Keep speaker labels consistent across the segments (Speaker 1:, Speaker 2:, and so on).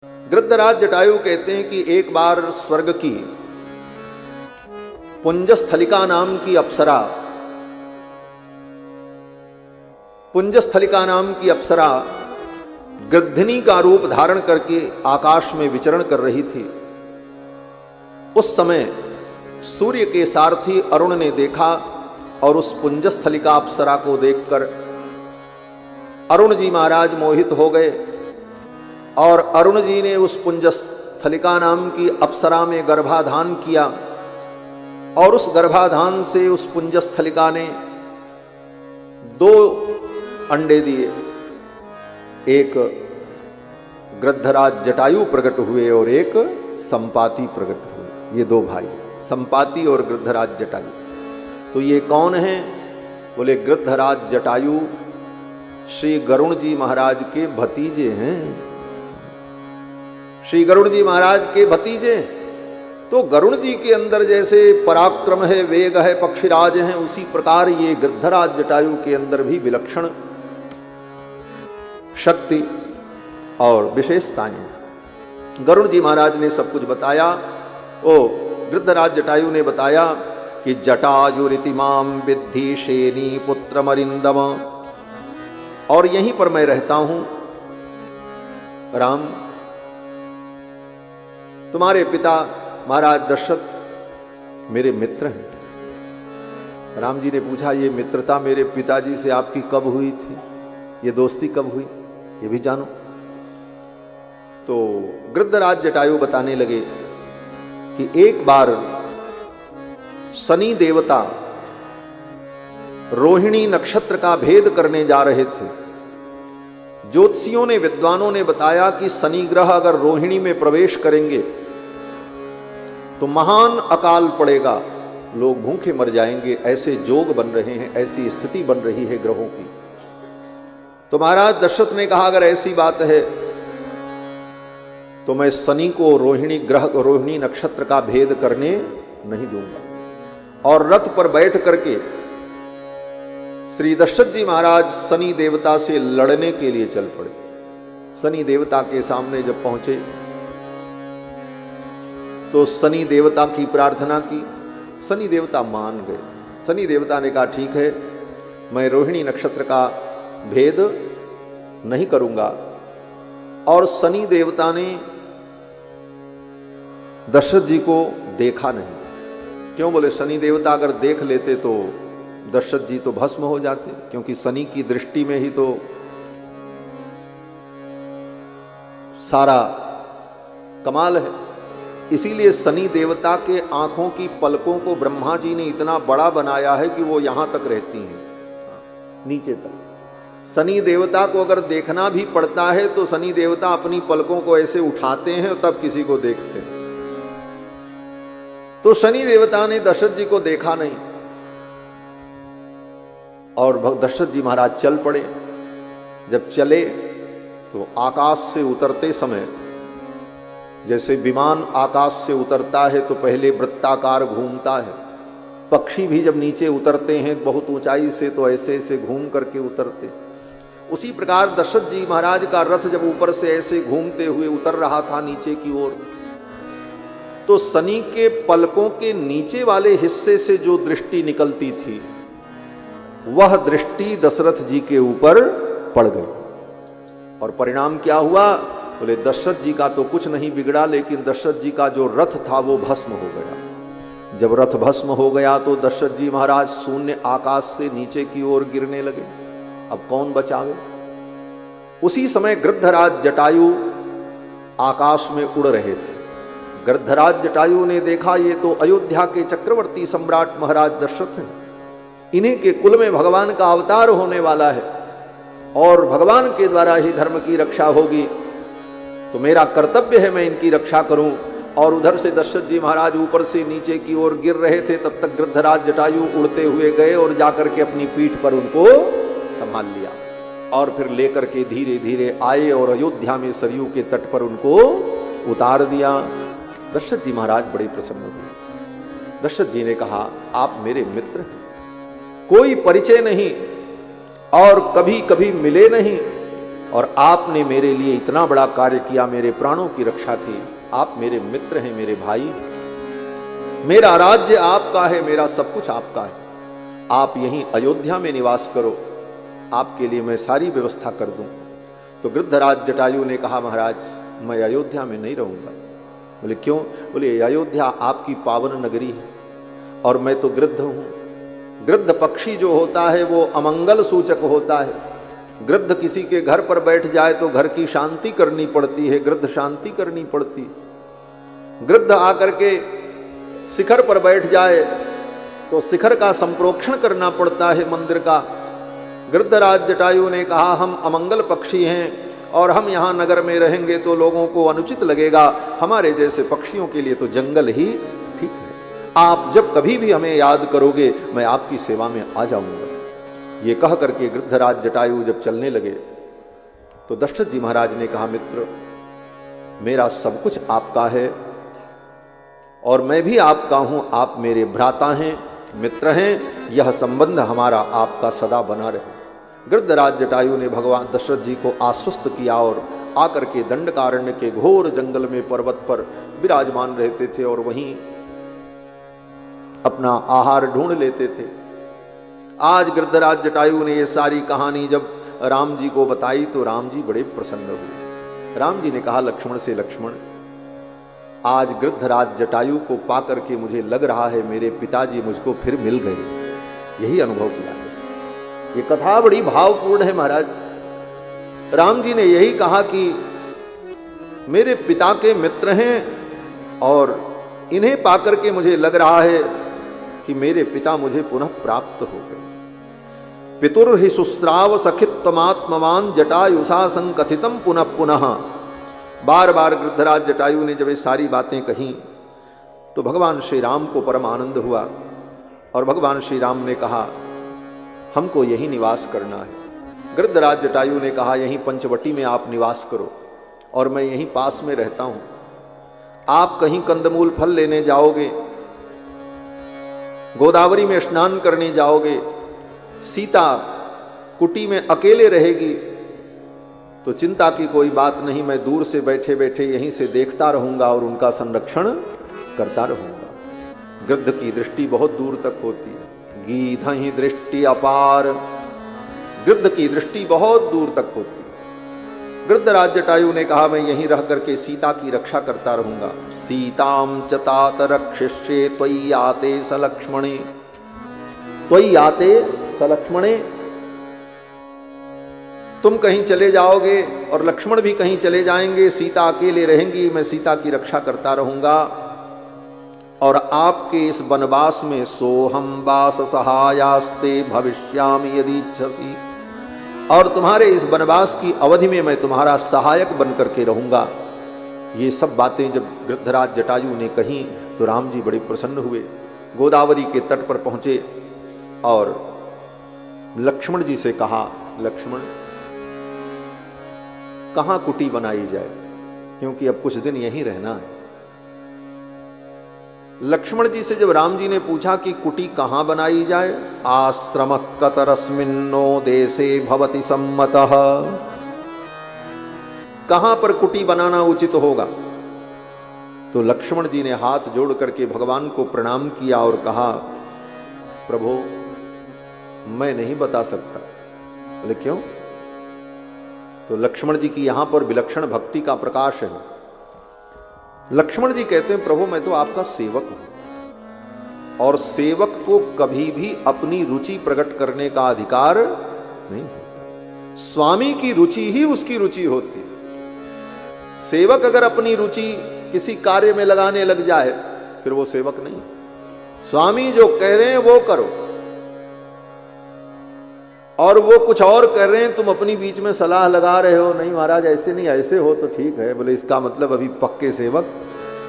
Speaker 1: गृद्धराज जटायु कहते हैं कि एक बार स्वर्ग की पुंजस्थलिका नाम की अप्सरा गृध्दिनी का रूप धारण करके आकाश में विचरण कर रही थी। उस समय सूर्य के सारथी अरुण ने देखा और उस पुंजस्थलिका अप्सरा को देखकर अरुण जी महाराज मोहित हो गए और अरुण जी ने उस पुंजस्थलिका नाम की अप्सरा में गर्भाधान किया और उस गर्भाधान से उस पुंजस्थलिका ने 2 अंडे दिए। एक गृद्धराज जटायु प्रकट हुए और एक संपाति प्रकट हुए। ये 2 भाई, संपाति और गृद्धराज जटायु। तो ये कौन हैं? बोले गृद्धराज जटायु श्री गरुण जी महाराज के भतीजे हैं। श्री गरुण जी महाराज के भतीजे। तो गरुण जी के अंदर जैसे पराक्रम है, वेग है, पक्षीराज हैं, उसी प्रकार ये गृद्धराज जटायु के अंदर भी विलक्षण शक्ति और विशेषताएं। गरुण जी महाराज ने सब कुछ बताया। ओ गृद्धराज जटायु ने बताया कि जटायुरितिमाम विद्धि शेनी पुत्र मरिंदम, और यहीं पर मैं रहता हूं। राम, तुम्हारे पिता महाराज दशरथ मेरे मित्र हैं। राम जी ने पूछा, ये मित्रता मेरे पिताजी से आपकी कब हुई थी? ये दोस्ती कब हुई? ये भी जानो। तो गृद्धराज जटायु बताने लगे कि एक बार शनि देवता रोहिणी नक्षत्र का भेद करने जा रहे थे। ज्योतिषियों ने, विद्वानों ने बताया कि शनि ग्रह अगर रोहिणी में प्रवेश करेंगे तो महान अकाल पड़ेगा, लोग भूखे मर जाएंगे। ऐसे जोग बन रहे हैं, ऐसी स्थिति बन रही है ग्रहों की। तो महाराज दशरथ ने कहा, अगर ऐसी बात है तो मैं शनि को रोहिणी नक्षत्र का भेद करने नहीं दूंगा। और रथ पर बैठ करके श्री दशरथ जी महाराज शनि देवता से लड़ने के लिए चल पड़े। शनि देवता के सामने जब पहुंचे तो शनि देवता की प्रार्थना की। शनि देवता मान गए। शनि देवता ने कहा, ठीक है, मैं रोहिणी नक्षत्र का भेद नहीं करूंगा। और शनि देवता ने दशरथ जी को देखा नहीं। क्यों? बोले शनि देवता अगर देख लेते तो दशरथ जी तो भस्म हो जाते, क्योंकि शनि की दृष्टि में ही तो सारा कमाल है। इसीलिए शनि देवता के आंखों की पलकों को ब्रह्मा जी ने इतना बड़ा बनाया है कि वो यहां तक रहती हैं, नीचे तक। शनि देवता को अगर देखना भी पड़ता है तो शनि देवता अपनी पलकों को ऐसे उठाते हैं और तब किसी को देखते हैं। तो शनि देवता ने दशरथ जी को देखा नहीं और दशरथ जी महाराज चल पड़े। जब चले तो आकाश से उतरते समय, जैसे विमान आकाश से उतरता है तो पहले वृत्ताकार घूमता है, पक्षी भी जब नीचे उतरते हैं बहुत ऊंचाई से तो ऐसे ऐसे घूम करके उतरते। उसी प्रकार दशरथ जी महाराज का रथ जब ऊपर से ऐसे घूमते हुए उतर रहा था नीचे की ओर, तो शनि के पलकों के नीचे वाले हिस्से से जो दृष्टि निकलती थी वह दृष्टि दशरथ जी के ऊपर पड़ गई। और परिणाम क्या हुआ? बोले दशरथ जी का तो कुछ नहीं बिगड़ा, लेकिन दशरथ जी का जो रथ था वो भस्म हो गया। जब रथ भस्म हो गया तो दशरथ जी महाराज शून्य आकाश से नीचे की ओर गिरने लगे। अब कौन बचावे? उसी समय गृद्धराज जटायु आकाश में उड़ रहे थे। गृद्धराज जटायु ने देखा, ये तो अयोध्या के चक्रवर्ती सम्राट महाराज दशरथ हैं। इन्हीं के कुल में भगवान का अवतार होने वाला है और भगवान के द्वारा ही धर्म की रक्षा होगी, तो मेरा कर्तव्य है मैं इनकी रक्षा करूं। और उधर से दशरथ जी महाराज ऊपर से नीचे की ओर गिर रहे थे, तब तक गृद्धराज जटायु उड़ते हुए गए और जाकर के अपनी पीठ पर उनको संभाल लिया और फिर लेकर के धीरे धीरे आए और अयोध्या में सरयू के तट पर उनको उतार दिया। दशरथ जी महाराज बड़े प्रसन्न हुए। दशरथ जी ने कहा, आप मेरे मित्र हैं, कोई परिचय नहीं और कभी कभी मिले नहीं, और आपने मेरे लिए इतना बड़ा कार्य किया, मेरे प्राणों की रक्षा की। आप मेरे मित्र हैं, मेरे भाई। मेरा राज्य आपका है, मेरा सब कुछ आपका है। आप यहीं अयोध्या में निवास करो, आपके लिए मैं सारी व्यवस्था कर दूं। तो गृद्धराज जटायु ने कहा, महाराज मैं अयोध्या में नहीं रहूंगा। बोले क्यों? बोले अयोध्या आपकी पावन नगरी है और मैं तो गृद्ध हूं। गृद्ध पक्षी जो होता है वो अमंगल सूचक होता है। गृद्ध किसी के घर पर बैठ जाए तो घर की शांति करनी पड़ती है, गृद्ध शांति करनी पड़ती है। गृद्ध आकर के शिखर पर बैठ जाए तो शिखर का संप्रोक्षण करना पड़ता है, मंदिर का। गृद्धराज जटायु ने कहा, हम अमंगल पक्षी हैं और हम यहाँ नगर में रहेंगे तो लोगों को अनुचित लगेगा, हमारे जैसे पक्षियों के लिए तो जंगल ही ठीक है। आप जब कभी भी हमें याद करोगे मैं आपकी सेवा में आ जाऊंगा। ये कह करके गृद्धराज जटायु जब चलने लगे तो दशरथ जी महाराज ने कहा, मित्र मेरा सब कुछ आपका है और मैं भी आपका हूं, आप मेरे भ्राता हैं, मित्र हैं, यह संबंध हमारा आपका सदा बना रहे। गृद्धराज जटायु ने भगवान दशरथ जी को आश्वस्त किया और आकर के दंडकारण्य के घोर जंगल में पर्वत पर विराजमान रहते थे और वहीं अपना आहार ढूंढ लेते थे। आज गृद्धराज जटायु ने ये सारी कहानी जब राम जी को बताई तो राम जी बड़े प्रसन्न हुए। राम जी ने कहा लक्ष्मण से, लक्ष्मण आज गृद्धराज जटायु को पाकर के मुझे लग रहा है मेरे पिताजी मुझको फिर मिल गए। यही अनुभव किया है। ये कथा बड़ी भावपूर्ण है महाराज। राम जी ने यही कहा कि मेरे पिता के मित्र हैं और इन्हें पाकर के मुझे लग रहा है कि मेरे पिता मुझे पुनः प्राप्त हो गए। पितुर्हि सुस्राव सखित्वमात्मवान जटायुषा संकथितम पुनः पुनः। बार बार गृद्धराज जटायु ने जब ये सारी बातें कही तो भगवान श्री राम को परम आनंद हुआ और भगवान श्री राम ने कहा, हमको यही निवास करना है। गृद्धराज जटायु ने कहा, यहीं पंचवटी में आप निवास करो और मैं यहीं पास में रहता हूं। आप कहीं कंदमूल फल लेने जाओगे, गोदावरी में स्नान करने जाओगे, सीता कुटी में अकेले रहेगी तो चिंता की कोई बात नहीं, मैं दूर से बैठे बैठे यहीं से देखता रहूंगा और उनका संरक्षण करता रहूंगा। गृद्ध की दृष्टि बहुत दूर तक होती है। गीधहि दृष्टि अपार, गृद्ध की दृष्टि बहुत दूर तक होती है। गृद्धराज जटायु ने कहा, मैं यहीं रह करके सीता की रक्षा करता रहूंगा। सीताम च तात रक्षिष्ये त्वयि आते सलक्ष्मणे, त्वयि आते सलक्ष्मणे। तुम कहीं चले जाओगे और लक्ष्मण भी कहीं चले जाएंगे, सीता अकेले रहेंगी, मैं सीता की रक्षा करता रहूंगा और आपके इस वनवास में सोहम वास सहायास्ते भविष्यामि यदि इच्छसि, और तुम्हारे इस वनवास की अवधि में मैं तुम्हारा सहायक बन करके रहूंगा। ये सब बातें जब गृद्धराज जटायु ने कही तो राम जी बड़े प्रसन्न हुए। गोदावरी के तट पर पहुंचे और लक्ष्मण जी से कहा, लक्ष्मण कहां कुटी बनाई जाए, क्योंकि अब कुछ दिन यहीं रहना है। लक्ष्मण जी से जब राम जी ने पूछा कि कुटी कहां बनाई जाए, आश्रम कतरस्मिन्नो देशे भवति सम्मतः, कहां पर कुटी बनाना उचित होगा, तो लक्ष्मण जी ने हाथ जोड़ करके भगवान को प्रणाम किया और कहा, प्रभु मैं नहीं बता सकता। बोले क्यों? तो लक्ष्मण जी की यहां पर विलक्षण भक्ति का प्रकाश है। लक्ष्मण जी कहते हैं, प्रभु मैं तो आपका सेवक हूं और सेवक को कभी भी अपनी रुचि प्रकट करने का अधिकार नहीं होता। स्वामी की रुचि ही उसकी रुचि होती। सेवक अगर अपनी रुचि किसी कार्य में लगाने लग जाए फिर वो सेवक नहीं। स्वामी जो कह रहे हैं वो करो, और वो कुछ और कर रहे हैं, तुम अपनी बीच में सलाह लगा रहे हो, नहीं महाराज ऐसे नहीं ऐसे हो तो ठीक है। बोले इसका मतलब अभी पक्के सेवक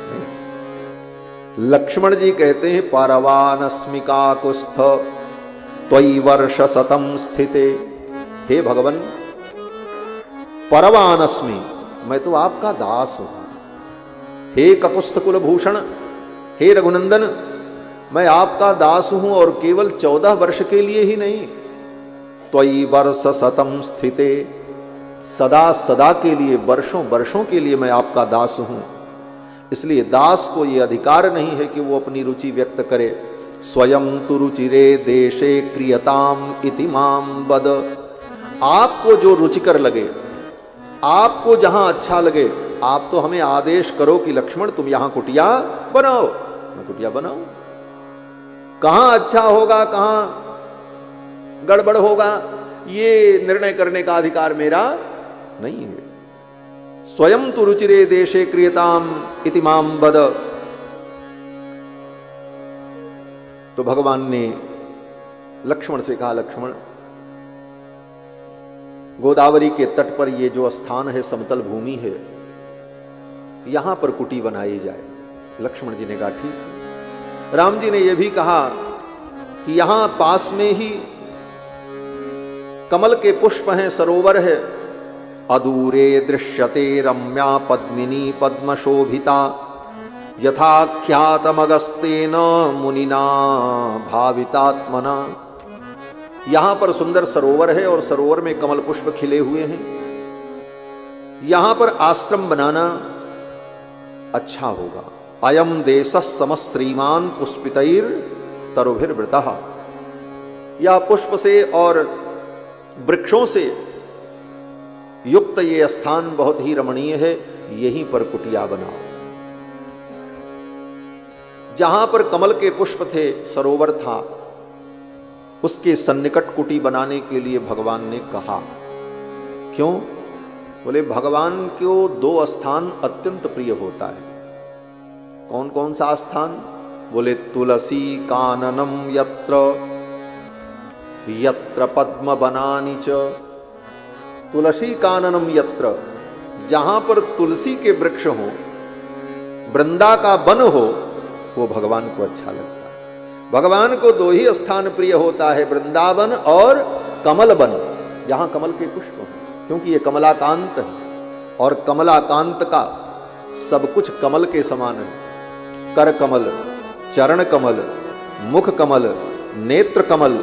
Speaker 1: नहीं। लक्ष्मण जी कहते हैं, पारवानस्मिका कुस्थ त्वयि वर्ष सतम स्थिते। हे भगवान, परवानस्मि, मैं तो आपका दास हूं। हे ककुस्थ कुलभूषण, हे रघुनंदन, मैं आपका दास हूं और केवल 14 वर्ष के लिए ही नहीं, त्वयि वर्ष सतम स्थिते, सदा सदा के लिए, वर्षों वर्षों के लिए मैं आपका दास हूं। इसलिए दास को यह अधिकार नहीं है कि वो अपनी रुचि व्यक्त करे। स्वयं तु रुचिरे देशे क्रियताम इति माम वद। आपको जो रुचिकर लगे, आपको जहां अच्छा लगे, आप तो हमें आदेश करो कि लक्ष्मण तुम यहां कुटिया बनाओ, मैं कुटिया बनाऊं। कहां अच्छा होगा, कहां गड़बड़ होगा, ये निर्णय करने का अधिकार मेरा नहीं है। स्वयं तु रुचिरे देशे क्रियताम इति माम वद। तो भगवान ने लक्ष्मण से कहा, लक्ष्मण गोदावरी के तट पर ये जो स्थान है, समतल भूमि है, यहां पर कुटी बनाई जाए। लक्ष्मण जी ने कहा ठीक। राम जी ने यह भी कहा कि यहां पास में ही कमल के पुष्प हैं, सरोवर है। अदूरे दृश्यते रम्या पद्मिनी पद्मशोभिता यथाख्यातमगस्तेन मुनिना भावितात्मना। यहां पर सुंदर सरोवर है और सरोवर में कमल पुष्प खिले हुए हैं। यहां पर आश्रम बनाना अच्छा होगा। अयम देश समश्रीमान पुष्पितैर तरुभिर्वृतः। यह पुष्प से और वृक्षों से युक्त ये स्थान बहुत ही रमणीय है, यहीं पर कुटिया बनाओ। जहां पर कमल के पुष्प थे, सरोवर था, उसके सन्निकट कुटी बनाने के लिए भगवान ने कहा। क्यों? बोले भगवान को दो स्थान अत्यंत प्रिय होता है। कौन कौन सा स्थान? बोले तुलसी काननम यत्र यत्र पद्म बनानी च। तुलसी काननम यत्र, जहां पर तुलसी के वृक्ष हो, वृंदा का वन हो, वो भगवान को अच्छा लगता है। भगवान को दो ही स्थान प्रिय होता है, वृंदावन और कमल वन, जहां कमल के पुष्प हो, क्योंकि ये कमलाकांत है और कमलाकांत का सब कुछ कमल के समान है। कर कमल, चरण कमल, मुख कमल, नेत्र कमल।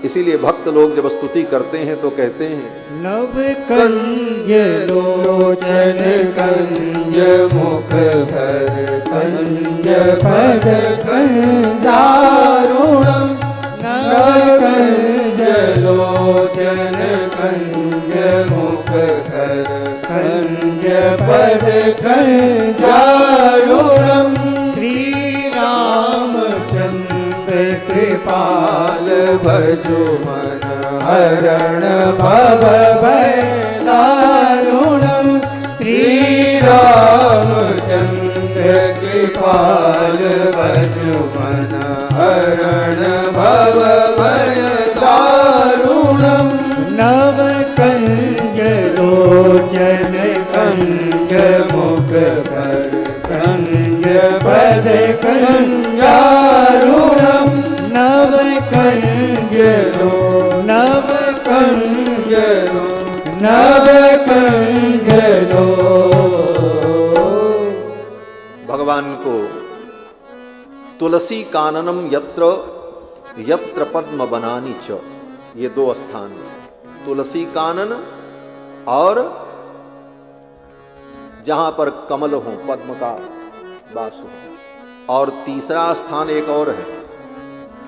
Speaker 1: इसीलिए भक्त लोग जब स्तुति करते हैं तो कहते हैं
Speaker 2: नव कंज लोचन कंज मुख भर कंज पद कंजारुणम। नव कंज लोचन कंज मुख भर कंज पद कंजारुणम। श्री रामचंद्र कृपाल भजो मन हरण भव भय दारुणम। श्री रामचंद्र कृपाल भजो मन हरण भव भय दारुणम। नव कंज लोचन कंज मुख भर कंज पद कंजारुणम। नव कंज लो नव कंज लो नव कंज लो।
Speaker 1: भगवान को तुलसी काननम यत्र यत्र पद्म बनानी च, ये दो स्थान, तुलसी कानन और जहां पर कमल हो, पद्म का वास हो। और तीसरा स्थान एक और है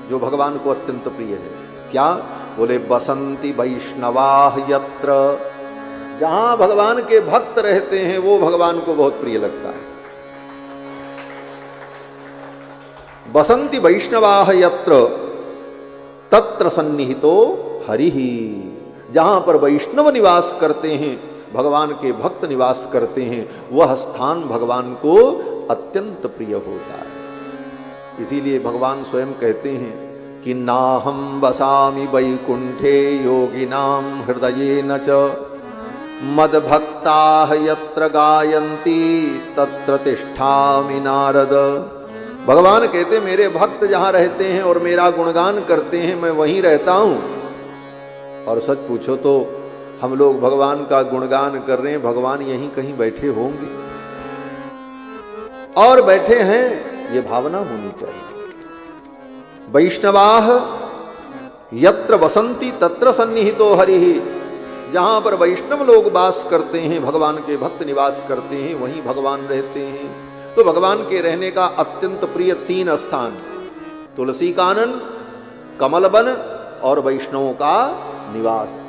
Speaker 1: जो भगवान को अत्यंत प्रिय है। क्या? बोले बसंती वैष्णवाह यत्र, जहां भगवान के भक्त रहते हैं वो भगवान को बहुत प्रिय लगता है। बसंती वैष्णवाह यत्र तत्र सन्निहितो हरिहि। जहां पर वैष्णव निवास करते हैं, भगवान के भक्त निवास करते हैं, वह स्थान भगवान को अत्यंत प्रिय होता है। इसीलिए भगवान स्वयं कहते हैं कि नाहं वसामि वैकुंठे योगिनां हृदयेन च मद्भक्ताः यत्र गायन्ति तत्र तिष्ठामि नारद। भगवान कहते मेरे भक्त जहां रहते हैं और मेरा गुणगान करते हैं, मैं वहीं रहता हूं। और सच पूछो तो हम लोग भगवान का गुणगान कर रहे हैं, भगवान यहीं कहीं बैठे होंगे और बैठे हैं, ये भावना होनी चाहिए। वैष्णवाह यत्र वसंती तत्र सन्निहितो हरिहि। जहां पर वैष्णव लोग वास करते हैं, भगवान के भक्त निवास करते हैं, वहीं भगवान रहते हैं। तो भगवान के रहने का अत्यंत प्रिय 3 स्थान, तुलसी कानन, कमल वन और वैष्णवों का निवास।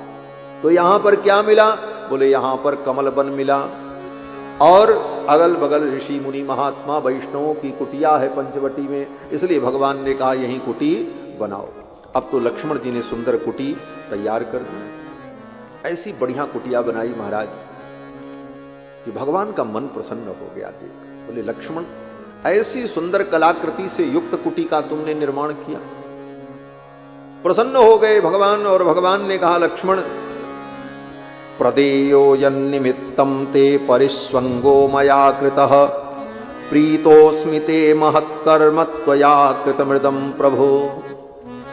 Speaker 1: तो यहां पर क्या मिला? बोले यहां पर कमल वन मिला और अगल बगल ऋषि मुनि महात्मा वैष्णवों की कुटिया है पंचवटी में, इसलिए भगवान ने कहा यहीं कुटी बनाओ। अब तो लक्ष्मण जी ने सुंदर कुटी तैयार कर दी। ऐसी बढ़िया कुटिया बनाई महाराज कि भगवान का मन प्रसन्न हो गया देख। बोले लक्ष्मण, ऐसी सुंदर कलाकृति से युक्त कुटी का तुमने निर्माण किया। प्रसन्न हो गए भगवान और भगवान ने कहा लक्ष्मण, प्रदेयो यन्निमित्तं ते परिस्वंगो मया कृतः, प्रीतोस्मि ते महत्कर्म त्वया कृतमृदं प्रभो।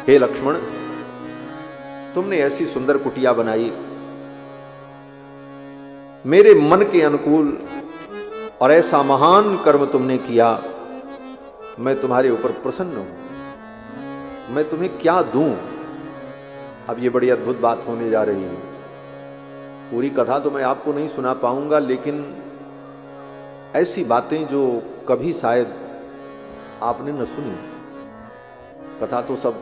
Speaker 1: हे लक्ष्मण, तुमने ऐसी सुंदर कुटिया बनाई, मेरे मन के अनुकूल, और ऐसा महान कर्म तुमने किया, मैं तुम्हारे ऊपर प्रसन्न हूं। मैं तुम्हें क्या दूं? अब ये बड़ी अद्भुत बात होने जा रही है। पूरी कथा तो मैं आपको नहीं सुना पाऊंगा, लेकिन ऐसी बातें जो कभी शायद आपने न सुनी। कथा तो सब,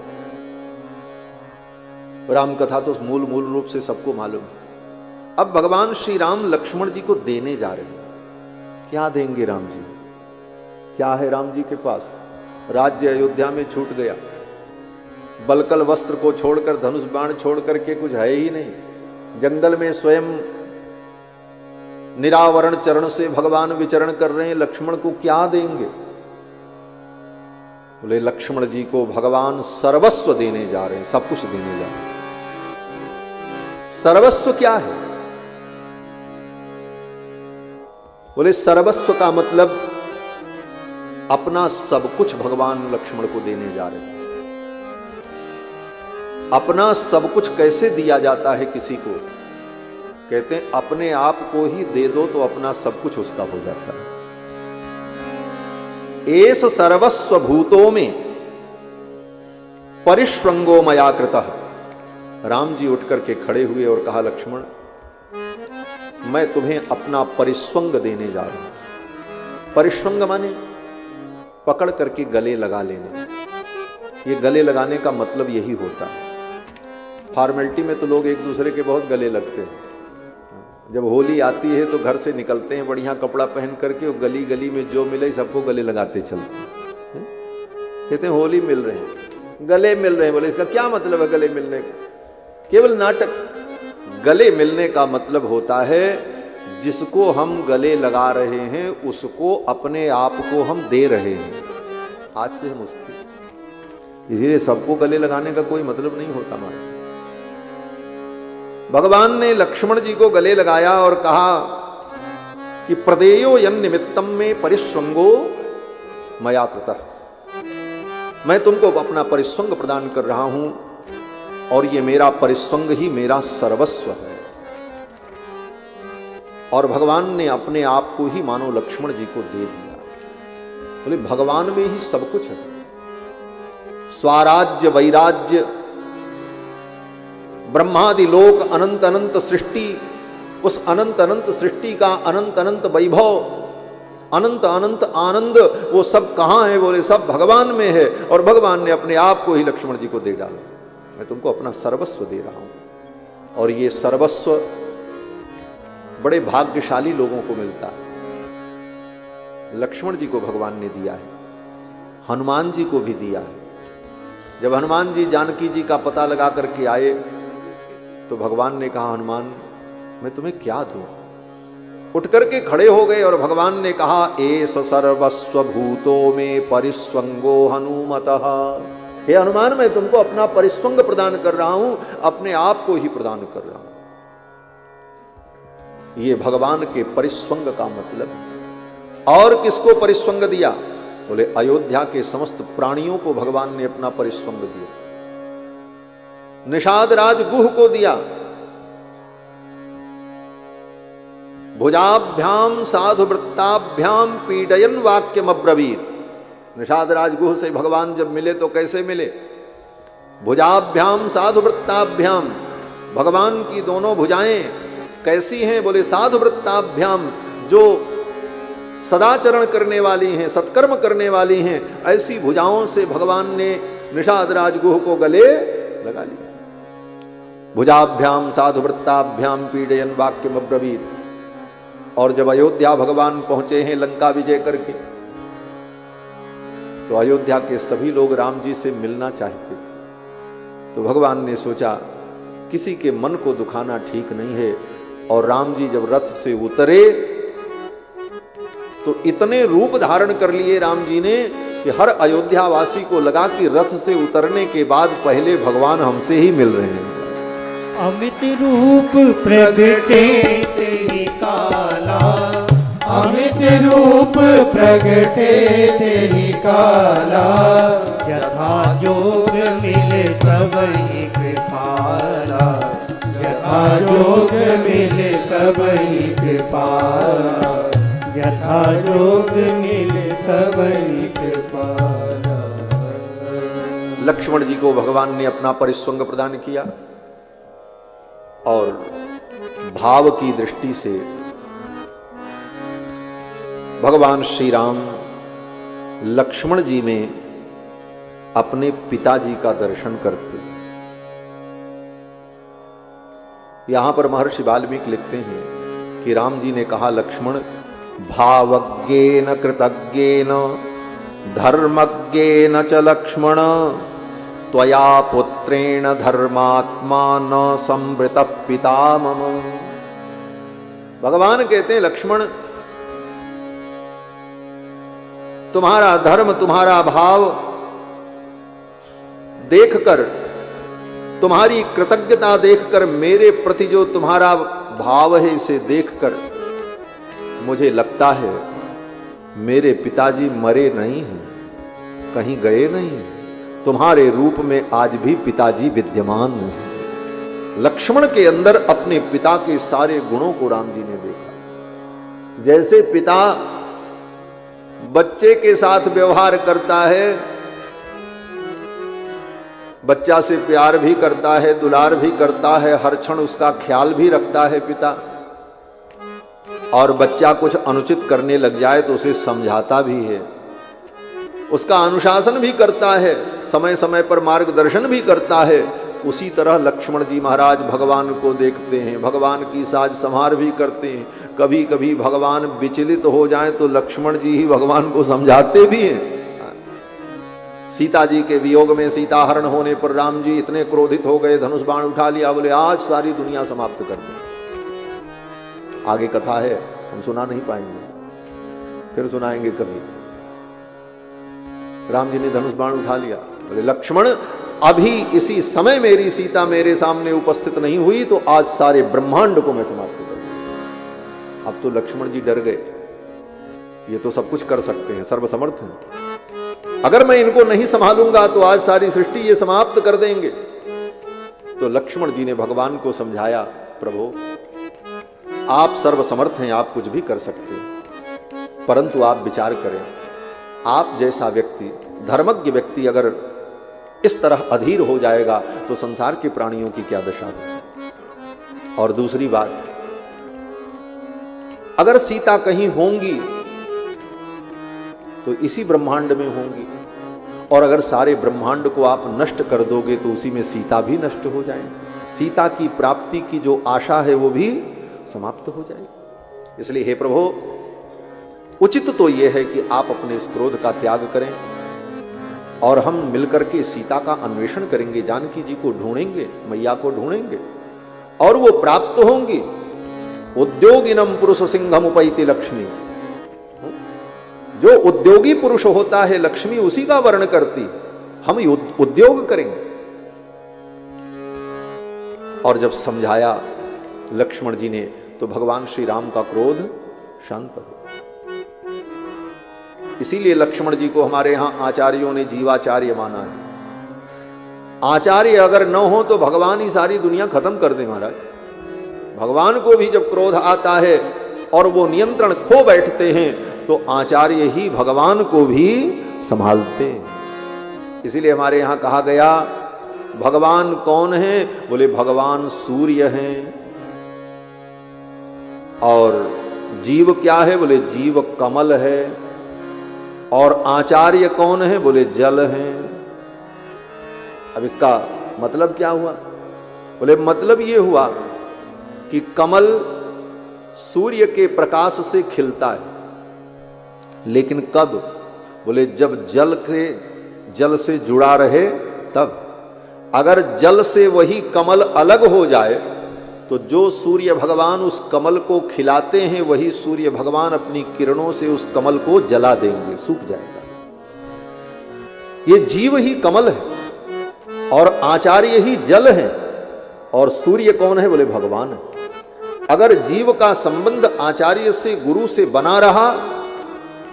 Speaker 1: राम कथा तो मूल रूप से सबको मालूम है। अब भगवान श्री राम लक्ष्मण जी को देने जा रहे हैं। क्या देंगे राम जी? क्या है राम जी के पास? राज्य अयोध्या में छूट गया, बलकल वस्त्र को छोड़कर, धनुष बाण छोड़ करके कुछ है ही नहीं। जंगल में स्वयं निरावरण चरण से भगवान विचरण कर रहे हैं, लक्ष्मण को क्या देंगे? बोले लक्ष्मण जी को भगवान सर्वस्व देने जा रहे हैं, सब कुछ देने जा रहे हैं। सर्वस्व क्या है? बोले सर्वस्व का मतलब अपना सब कुछ भगवान लक्ष्मण को देने जा रहे हैं। अपना सब कुछ कैसे दिया जाता है किसी को? कहते हैं अपने आप को ही दे दो तो अपना सब कुछ उसका हो जाता है। एस सर्वस्व भूतों में परिश्वंगो मया कृतः। राम जी उठ करके खड़े हुए और कहा लक्ष्मण, मैं तुम्हें अपना परिस्वंग देने जा रहा हूं। परिस्वंग माने पकड़ करके गले लगा लेने। ये गले लगाने का मतलब यही होता है। फॉर्मेलिटी में तो लोग एक दूसरे के बहुत गले लगते हैं। जब होली आती है तो घर से निकलते हैं बढ़िया कपड़ा पहन करके, और गली गली में जो मिले सबको गले लगाते चलते हैं। कहते हैं होली मिल रहे हैं, गले मिल रहे हैं। बोले इसका क्या मतलब है गले मिलने का? केवल नाटक। गले मिलने का मतलब होता है जिसको हम गले लगा रहे हैं उसको अपने आप को हम दे रहे हैं। आज से हम उसके, इसीलिए सबको गले लगाने का कोई मतलब नहीं होता हमारा। भगवान ने लक्ष्मण जी को गले लगाया और कहा कि प्रदेयो यन निमित्तम में परिस्वंगो मया कृतः। मैं तुमको अपना परिस्वंग प्रदान कर रहा हूं और ये मेरा परिस्वंग ही मेरा सर्वस्व है। और भगवान ने अपने आप को ही मानो लक्ष्मण जी को दे दिया। बोले भगवान में ही सब कुछ है। स्वराज्य, वैराज्य, ब्रह्मादि लोक, अनंत अनंत सृष्टि, उस अनंत अनंत सृष्टि का अनंत अनंत वैभव, अनंत अनंत आनंद, वो सब कहां है? बोले सब भगवान में है। और भगवान ने अपने आप को ही लक्ष्मण जी को दे डाला। मैं तुमको अपना सर्वस्व दे रहा हूं। और ये सर्वस्व बड़े भाग्यशाली लोगों को मिलता है। लक्ष्मण जी को भगवान ने दिया है, हनुमान जी को भी दिया है। जब हनुमान जी जानकी जी का पता लगा करके आए तो भगवान ने कहा हनुमान मैं तुम्हें क्या दूं? उठ करके खड़े हो गए और भगवान ने कहा एस सर्वस्व भूतों में परिस्वंगो हनुमतः। हे हनुमान, मैं तुमको अपना परिस्वंग प्रदान कर रहा हूं, अपने आप को ही प्रदान कर रहा हूं। ये भगवान के परिस्वंग का मतलब। और किसको परिस्वंग दिया? बोले अयोध्या के समस्त प्राणियों को भगवान ने अपना परिस्वंग दिया। निषाद राज गुह को दिया। भुजाभ्याम साधु वृत्ताभ्याम पीडयन वाक्यम अब्रवीत। निषाद राज गुह से भगवान जब मिले तो कैसे मिले? भुजाभ्याम साधु वृत्ताभ्याम, भगवान की दोनों भुजाएं कैसी हैं? बोले साधु वृत्ताभ्याम, जो सदाचरण करने वाली हैं, सत्कर्म करने वाली हैं, ऐसी भुजाओं से भगवान ने निषाद राजगुह को गले लगा लिया। भुजाभ्याम साधु वृत्ताभ्याम पीडयन वाक्यम अब्रवीत। और जब अयोध्या भगवान पहुंचे हैं लंका विजय करके, तो अयोध्या के सभी लोग राम जी से मिलना चाहते थे। तो भगवान ने सोचा किसी के मन को दुखाना ठीक नहीं है, और राम जी जब रथ से उतरे तो इतने रूप धारण कर लिए राम जी ने कि हर अयोध्या वासी को लगा कि रथ से उतरने के बाद पहले भगवान हमसे ही मिल रहे हैं।
Speaker 2: अमित रूप प्रगटे तेहि काला, अमित रूप प्रगटे तेहि काला, यथा जोग मिले सबहि कृपाला, यथा जोग मिले सबहि कृपाला, यथा जोग मिले सबहि कृपाला।
Speaker 1: लक्ष्मण जी को भगवान ने अपना परिस्वंग प्रदान किया और भाव की दृष्टि से भगवान श्री राम लक्ष्मण जी में अपने पिताजी का दर्शन करते। यहां पर महर्षि वाल्मीकि लिखते हैं कि राम जी ने कहा, लक्ष्मण भावज्ञेन कृतज्ञेन धर्मज्ञेन च लक्ष्मण, त्वया पुत्रेण धर्मात्मा न संवृत पिता मम। भगवान कहते हैं, लक्ष्मण तुम्हारा धर्म, तुम्हारा भाव देखकर, तुम्हारी कृतज्ञता देखकर, मेरे प्रति जो तुम्हारा भाव है इसे देखकर मुझे लगता है मेरे पिताजी मरे नहीं हैं, कहीं गए नहीं हैं, तुम्हारे रूप में आज भी पिताजी विद्यमान हैं। लक्ष्मण के अंदर अपने पिता के सारे गुणों को राम जी ने देखा। जैसे पिता बच्चे के साथ व्यवहार करता है, बच्चा से प्यार भी करता है, दुलार भी करता है, हर क्षण उसका ख्याल भी रखता है पिता, और बच्चा कुछ अनुचित करने लग जाए तो उसे समझाता भी है, उसका अनुशासन भी करता है, समय समय पर मार्गदर्शन भी करता है। उसी तरह लक्ष्मण जी महाराज भगवान को देखते हैं, भगवान की साज संभार भी करते हैं। कभी कभी भगवान विचलित हो जाएं तो लक्ष्मण जी ही भगवान को समझाते भी हैं। सीता जी के वियोग में, सीता हरण होने पर राम जी इतने क्रोधित हो गए, धनुष बाण उठा लिया, बोले आज सारी दुनिया समाप्त कर दे। आगे कथा है, हम सुना नहीं पाएंगे, फिर सुनाएंगे कभी। राम जी ने धनुष बाण उठा लिया, बोले लक्ष्मण अभी इसी समय मेरी सीता मेरे सामने उपस्थित नहीं हुई तो आज सारे ब्रह्मांड को मैं समाप्त कर दूंगा। अब तो लक्ष्मण जी डर गए, ये तो सब कुछ कर सकते हैं, सर्वसमर्थ हैं, अगर मैं इनको नहीं संभालूंगा तो आज सारी सृष्टि ये समाप्त कर देंगे। तो लक्ष्मण जी ने भगवान को समझाया, प्रभु आप सर्वसमर्थ हैं, आप कुछ भी कर सकते हैं, परंतु आप विचार करें, आप जैसा व्यक्ति, धर्मज्ञ व्यक्ति अगर इस तरह अधीर हो जाएगा तो संसार के प्राणियों की क्या दशा होगी। और दूसरी बात, अगर सीता कहीं होंगी तो इसी ब्रह्मांड में होंगी, और अगर सारे ब्रह्मांड को आप नष्ट कर दोगे तो उसी में सीता भी नष्ट हो जाएगी, सीता की प्राप्ति की जो आशा है वो भी समाप्त हो जाएगी। इसलिए हे प्रभु, उचित तो यह है कि आप अपने इस क्रोध का त्याग करें और हम मिलकर के सीता का अन्वेषण करेंगे, जानकी जी को ढूंढेंगे, मैया को ढूंढेंगे और वो प्राप्त होंगी। उद्योगिनम पुरुष सिंहम उपैति लक्ष्मी, जो उद्योगी पुरुष होता है लक्ष्मी उसी का वर्ण करती, हम उद्योग करेंगे। और जब समझाया लक्ष्मण जी ने तो भगवान श्री राम का क्रोध शांत हो। इसीलिए लक्ष्मण जी को हमारे यहां आचार्यों ने जीवाचार्य माना है। आचार्य अगर न हो तो भगवान ही सारी दुनिया खत्म कर दे महाराज। भगवान को भी जब क्रोध आता है और वो नियंत्रण खो बैठते हैं तो आचार्य ही भगवान को भी संभालते हैं। इसीलिए हमारे यहां कहा गया भगवान कौन है? बोले भगवान सूर्य हैं। और जीव क्या है? बोले जीव कमल है। और आचार्य कौन है? बोले जल हैं। अब इसका मतलब क्या हुआ? बोले मतलब ये हुआ कि कमल सूर्य के प्रकाश से खिलता है, लेकिन कब? बोले जब जल से जुड़ा रहे तब। अगर जल से वही कमल अलग हो जाए तो जो सूर्य भगवान उस कमल को खिलाते हैं वही सूर्य भगवान अपनी किरणों से उस कमल को जला देंगे, सूख जाएगा। ये जीव ही कमल है और आचार्य ही जल है और सूर्य कौन है? बोले भगवान है। अगर जीव का संबंध आचार्य से, गुरु से बना रहा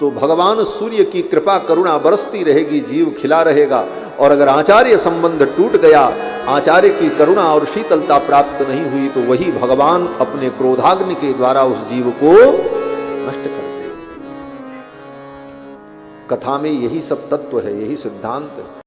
Speaker 1: तो भगवान सूर्य की कृपा करुणा बरसती रहेगी, जीव खिला रहेगा। और अगर आचार्य संबंध टूट गया, आचार्य की करुणा और शीतलता प्राप्त नहीं हुई, तो वही भगवान अपने क्रोधाग्नि के द्वारा उस जीव को नष्ट कर देंगे। कथा में यही सब तत्व है, यही सिद्धांत है।